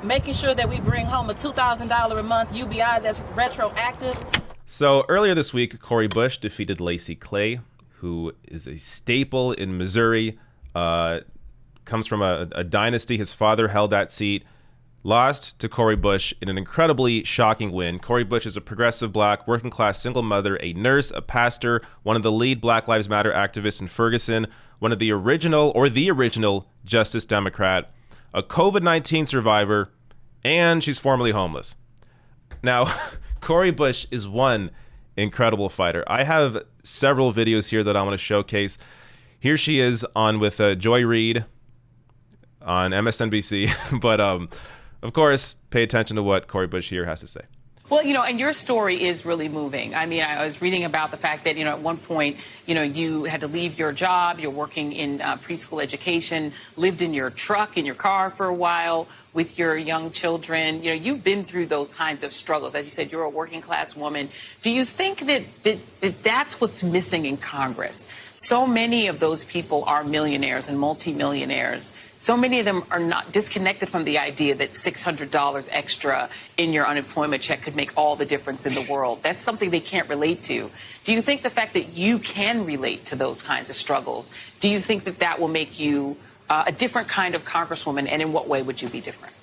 making sure that we bring home a $2,000 a month UBI that's retroactive. So earlier this week, Cori Bush defeated Lacey Clay, who is a staple in Missouri, comes from a dynasty. His father held that seat, lost to Cori Bush in an incredibly shocking win. Cori Bush is a progressive black, working class single mother, a nurse, a pastor, one of the lead Black Lives Matter activists in Ferguson, one of the original Justice Democrat, a COVID-19 survivor, and she's formerly homeless. Now, Cori Bush is one incredible fighter. I have several videos here that I want to showcase. Here she is on with Joy Reid on MSNBC. But of course, pay attention to what Cori Bush here has to say. Well, and your story is really moving. I mean, I was reading about the fact that, at one point, you had to leave your job. You're working in preschool education, lived in your truck, in your car for a while with your young children. You've been through those kinds of struggles. As you said, you're a working class woman. Do you think that that's what's missing in Congress? So many of those people are millionaires and multimillionaires. So many of them are not disconnected from the idea that $600 extra in your unemployment check could make all the difference in the world. That's something they can't relate to. Do you think the fact that you can relate to those kinds of struggles, do you think that that will make you a different kind of congresswoman, and in what way would you be different?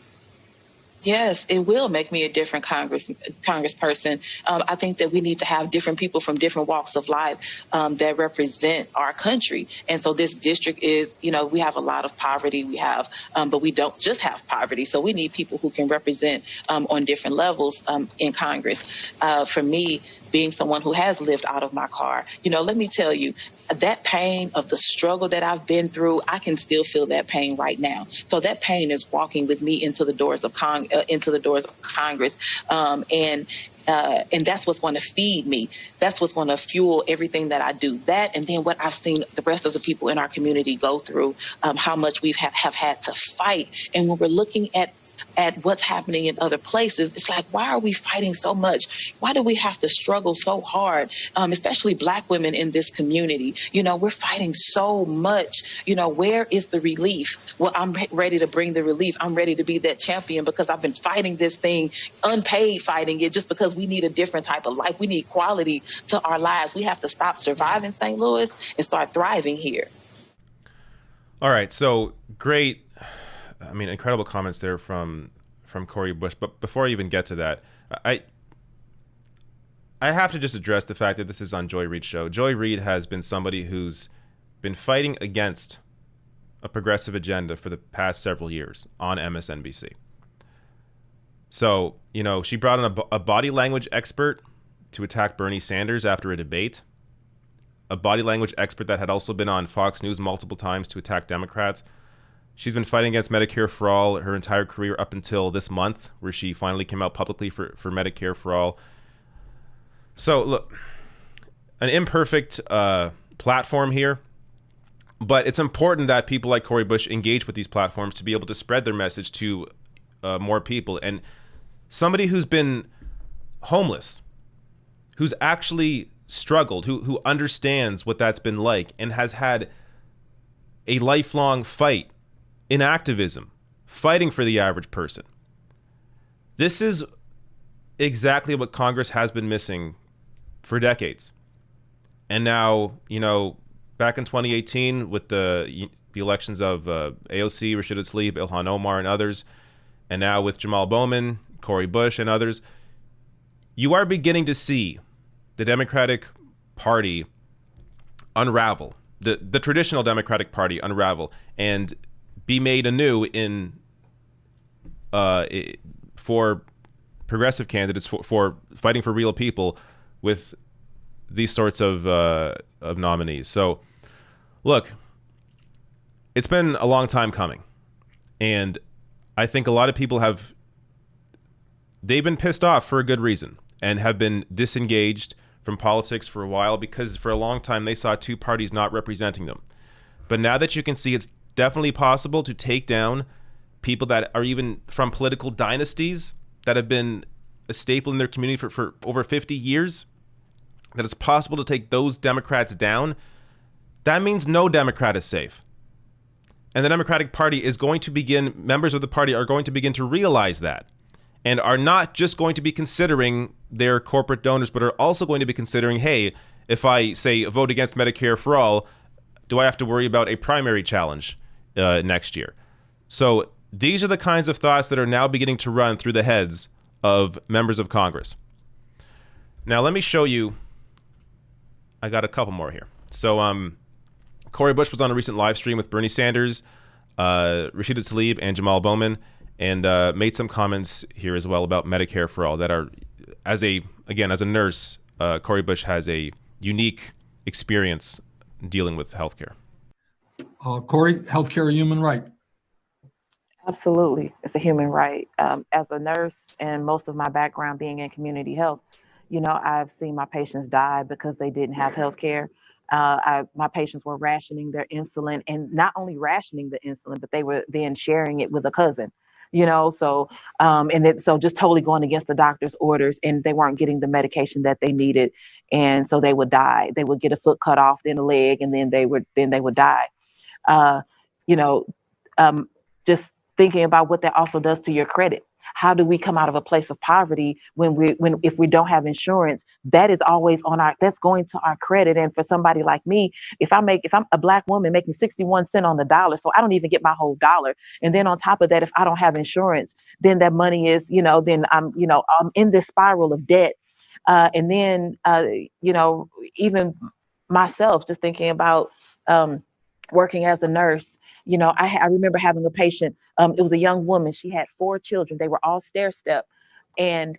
Yes, it will make me a different congressperson. I think that we need to have different people from different walks of life that represent our country. And so this district is, we have a lot of poverty. But we don't just have poverty. So we need people who can represent on different levels in Congress. For me, being someone who has lived out of my car, let me tell you, that pain of the struggle that I've been through, I can still feel that pain right now. So that pain is walking with me into the doors of Congress, and that's what's going to feed me. That's what's going to fuel everything that I do. That, and then what I've seen the rest of the people in our community go through, how much we have had to fight. And when we're looking at what's happening in other places, it's like, why are we fighting so much? Why do we have to struggle so hard, especially Black women in this community? We're fighting so much. Where is the relief? Well, I'm ready to bring the relief. I'm ready to be that champion because I've been fighting this thing, unpaid fighting it, just because we need a different type of life. We need quality to our lives. We have to stop surviving St. Louis and start thriving here. All right, so great. Incredible comments there from Cori Bush. But before I even get to that, I have to just address the fact that this is on Joy Reid's show. Joy Reid has been somebody who's been fighting against a progressive agenda for the past several years on MSNBC. So, she brought in a body language expert to attack Bernie Sanders after a debate, a body language expert that had also been on Fox News multiple times to attack Democrats. She's been fighting against Medicare for All her entire career up until this month, where she finally came out publicly for Medicare for All. So, look, an imperfect platform here, but it's important that people like Cori Bush engage with these platforms to be able to spread their message to more people. And somebody who's been homeless, who's actually struggled, who understands what that's been like and has had a lifelong fight in activism, fighting for the average person. This is exactly what Congress has been missing for decades. And now, back in 2018 with the elections of AOC, Rashida Tlaib, Ilhan Omar, and others, and now with Jamal Bowman, Cori Bush, and others, you are beginning to see the Democratic Party unravel, the traditional Democratic Party unravel, and be made anew for progressive candidates, for fighting for real people with these sorts of nominees. So, look, it's been a long time coming, and I think a lot of people they've been pissed off for a good reason and have been disengaged from politics for a while because for a long time they saw two parties not representing them. But now that you can see it's definitely possible to take down people that are even from political dynasties that have been a staple in their community for over 50 years, that it's possible to take those Democrats down, that means no Democrat is safe. And the Democratic Party is going to begin, members of the party are going to begin to realize that, and are not just going to be considering their corporate donors, but are also going to be considering, hey, if I say vote against Medicare for all, do I have to worry about a primary challenge next year? So these are the kinds of thoughts that are now beginning to run through the heads of members of Congress. Now, let me show you. I got a couple more here. So Cori Bush was on a recent live stream with Bernie Sanders, Rashida Tlaib, and Jamal Bowman, and made some comments here as well about Medicare for all that are, as a nurse, Cori Bush has a unique experience dealing with healthcare. Cori, healthcare a human right? Absolutely. It's a human right. As a nurse and most of my background being in community health, I've seen my patients die because they didn't have health care. My patients were rationing their insulin, and not only rationing the insulin, but they were then sharing it with a cousin, so just totally going against the doctor's orders, and they weren't getting the medication that they needed. And so they would die. They would get a foot cut off, then a leg, and then they would die. Just thinking about what that also does to your credit. How do we come out of a place of poverty if we don't have insurance? That is always that's going to our credit. And for somebody like me, if I'm a Black woman making 61 cents on the dollar, so I don't even get my whole dollar. And then on top of that, if I don't have insurance, then that money is, then I'm in this spiral of debt. And then, even myself, just thinking about working as a nurse, I remember having a patient. It was a young woman. She had 4 children. They were all stair-step. And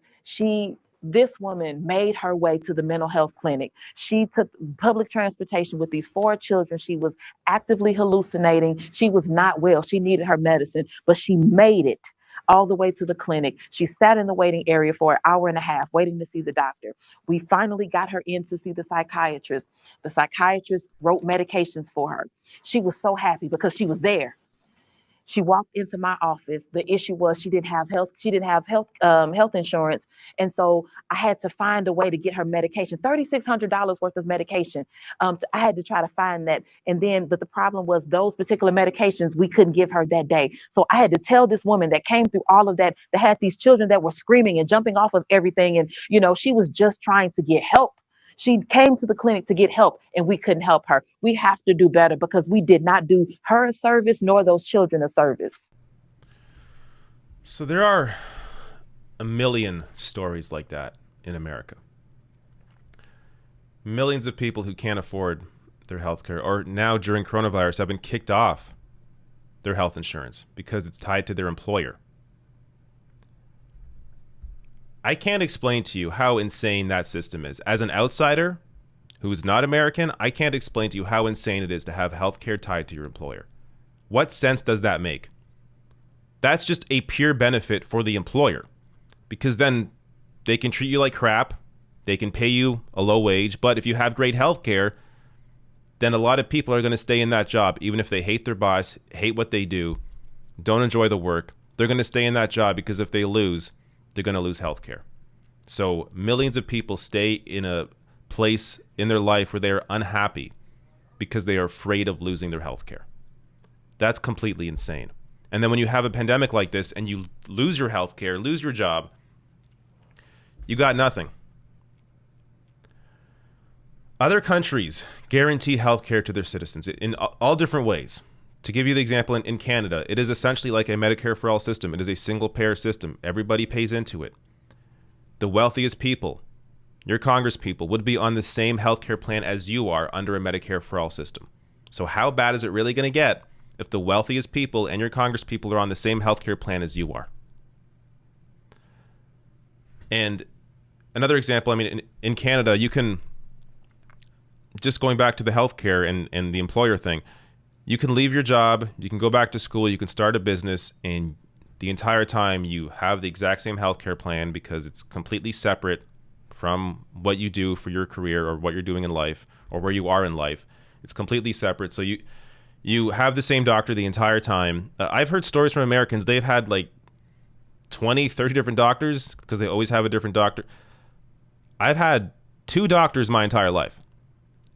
this woman made her way to the mental health clinic. She took public transportation with these 4 children. She was actively hallucinating. She was not well. She needed her medicine, but she made it all the way to the clinic. She sat in the waiting area for an hour and a half waiting to see the doctor. We finally got her in to see the psychiatrist. The psychiatrist wrote medications for her. She was so happy because she was there. She walked into my office. The issue was she didn't have health insurance. And so I had to find a way to get her medication, $3,600 worth of medication. I had to try to find that. But the problem was those particular medications we couldn't give her that day. So I had to tell this woman that came through all of that had these children that were screaming and jumping off of everything. And, she was just trying to get help. She came to the clinic to get help, and we couldn't help her. We have to do better because we did not do her a service nor those children a service. So there are a million stories like that in America. Millions of people who can't afford their health care, or now during coronavirus have been kicked off their health insurance because it's tied to their employer. I can't explain to you how insane that system is. As an outsider who is not American, I can't explain to you how insane it is to have healthcare tied to your employer. What sense does that make? That's just a pure benefit for the employer, because then they can treat you like crap. They can pay you a low wage. But if you have great healthcare, then a lot of people are going to stay in that job, even if they hate their boss, hate what they do, don't enjoy the work. They're going to stay in that job because if they lose, they're going to lose health care. So millions of people stay in a place in their life where they are unhappy because they are afraid of losing their health care. That's completely insane. And then when you have a pandemic like this and you lose your health care, lose your job, you got nothing. Other countries guarantee health care to their citizens in all different ways. To give you the example, in Canada, it is essentially like a Medicare for all system. It is a single payer system. Everybody pays into it. The wealthiest people, your Congress people, would be on the same healthcare plan as you are under a Medicare for all system. So how bad is it really going to get if the wealthiest people and your Congress people are on the same healthcare plan as you are? And another example, in Canada, you can, just going back to the healthcare and the employer thing, you can leave your job, you can go back to school, you can start a business, and the entire time you have the exact same healthcare plan because it's completely separate from what you do for your career or what you're doing in life or where you are in life. It's completely separate. So you have the same doctor the entire time. I've heard stories from Americans. They've had like 20, 30 different doctors because they always have a different doctor. I've had 2 doctors my entire life.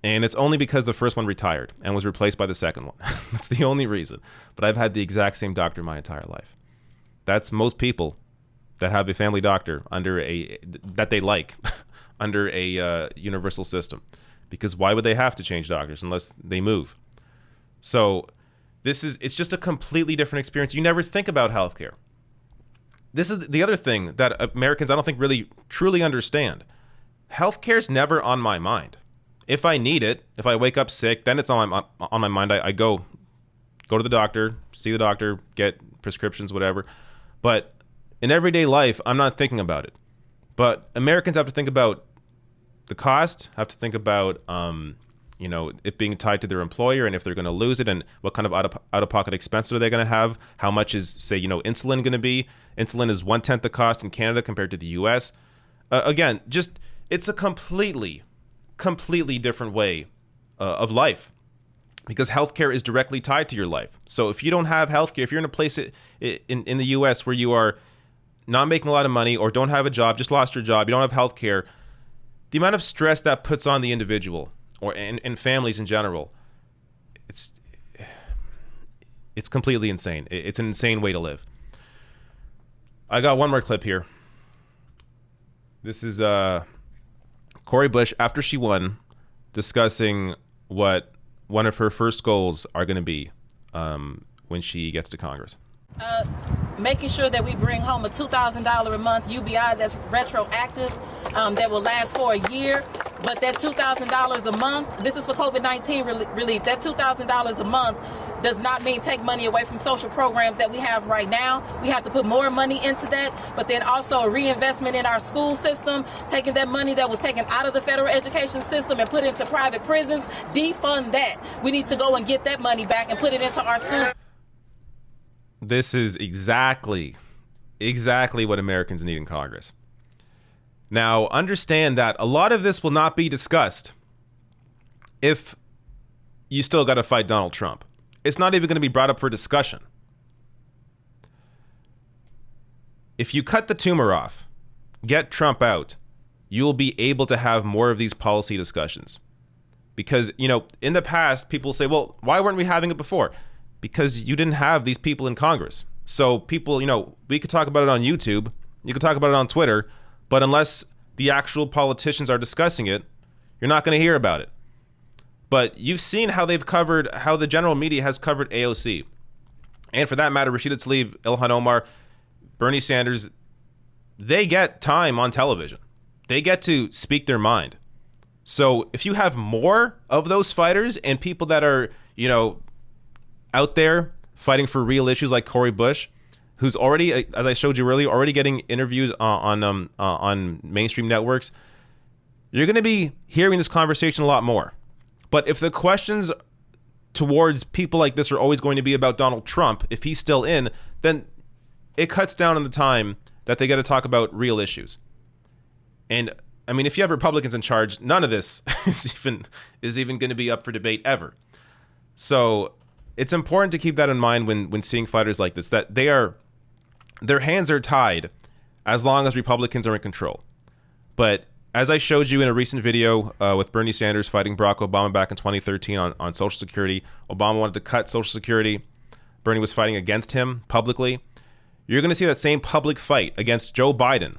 And it's only because the first one retired and was replaced by the second one. That's the only reason. But I've had the exact same doctor my entire life. That's most people that have a family doctor that they like under a universal system. Because why would they have to change doctors unless they move? So it's just a completely different experience. You never think about healthcare. This is the other thing that Americans, I don't think, really truly understand. Healthcare is never on my mind. If I need it, if I wake up sick, then it's on my mind. I go to the doctor, see the doctor, get prescriptions, whatever. But in everyday life, I'm not thinking about it. But Americans have to think about the cost, have to think about it being tied to their employer, and if they're going to lose it, and what kind of out-of-pocket expenses are they going to have? How much is, say, insulin going to be? Insulin is 1/10 the cost in Canada compared to the U.S. Again, just it's a completely different way of life, because healthcare is directly tied to your life. So if you don't have healthcare, if you're in a place in the U.S. where you are not making a lot of money or don't have a job, just lost your job, you don't have healthcare, the amount of stress that puts on the individual and families in general, it's completely insane. It's an insane way to live. I got one more clip here. This is Cori Bush, after she won, discussing what one of her first goals are going to be when she gets to Congress. Making sure that we bring home a $2,000 a month UBI that's retroactive, that will last for a year. But that $2,000 a month, this is for COVID-19 relief, that $2,000 a month does not mean take money away from social programs that we have right now. We have to put more money into that, but then also a reinvestment in our school system, taking that money that was taken out of the federal education system and put into private prisons, defund that. We need to go and get that money back and put it into our schools. This is exactly what Americans need in Congress. Now, understand that a lot of this will not be discussed if you still got to fight Donald Trump. It's not even going to be brought up for discussion. If you cut the tumor off, get Trump out, you will be able to have more of these policy discussions. Because, in the past, people say, well, why weren't we having it before? Because you didn't have these people in Congress. So people, we could talk about it on YouTube, you could talk about it on Twitter, but unless the actual politicians are discussing it, you're not going to hear about it. But you've seen how the general media has covered AOC. And for that matter, Rashida Tlaib, Ilhan Omar, Bernie Sanders, they get time on television. They get to speak their mind. So if you have more of those fighters and people that are, out there fighting for real issues like Cori Bush, who's already, as I showed you earlier, already getting interviews on mainstream networks, you're going to be hearing this conversation a lot more. But if the questions towards people like this are always going to be about Donald Trump, if he's still in, then it cuts down on the time that they got to talk about real issues. And I mean, if you have Republicans in charge, none of this is even going to be up for debate ever. So it's important to keep that in mind when seeing fighters like this, that their hands are tied as long as Republicans are in control. But as I showed you in a recent video with Bernie Sanders fighting Barack Obama back in 2013 on Social Security, Obama wanted to cut Social Security. Bernie was fighting against him publicly. You're going to see that same public fight against Joe Biden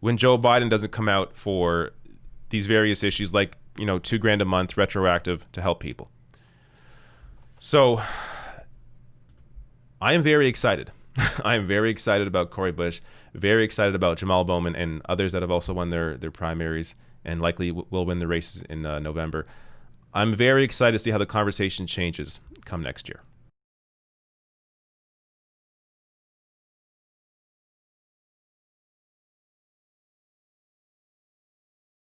when Joe Biden doesn't come out for these various issues like, $2,000 a month retroactive to help people. So I am very excited. I am very excited about Cori Bush, very excited about Jamal Bowman and others that have also won their primaries and likely will win the races in November. I'm very excited to see how the conversation changes come next year.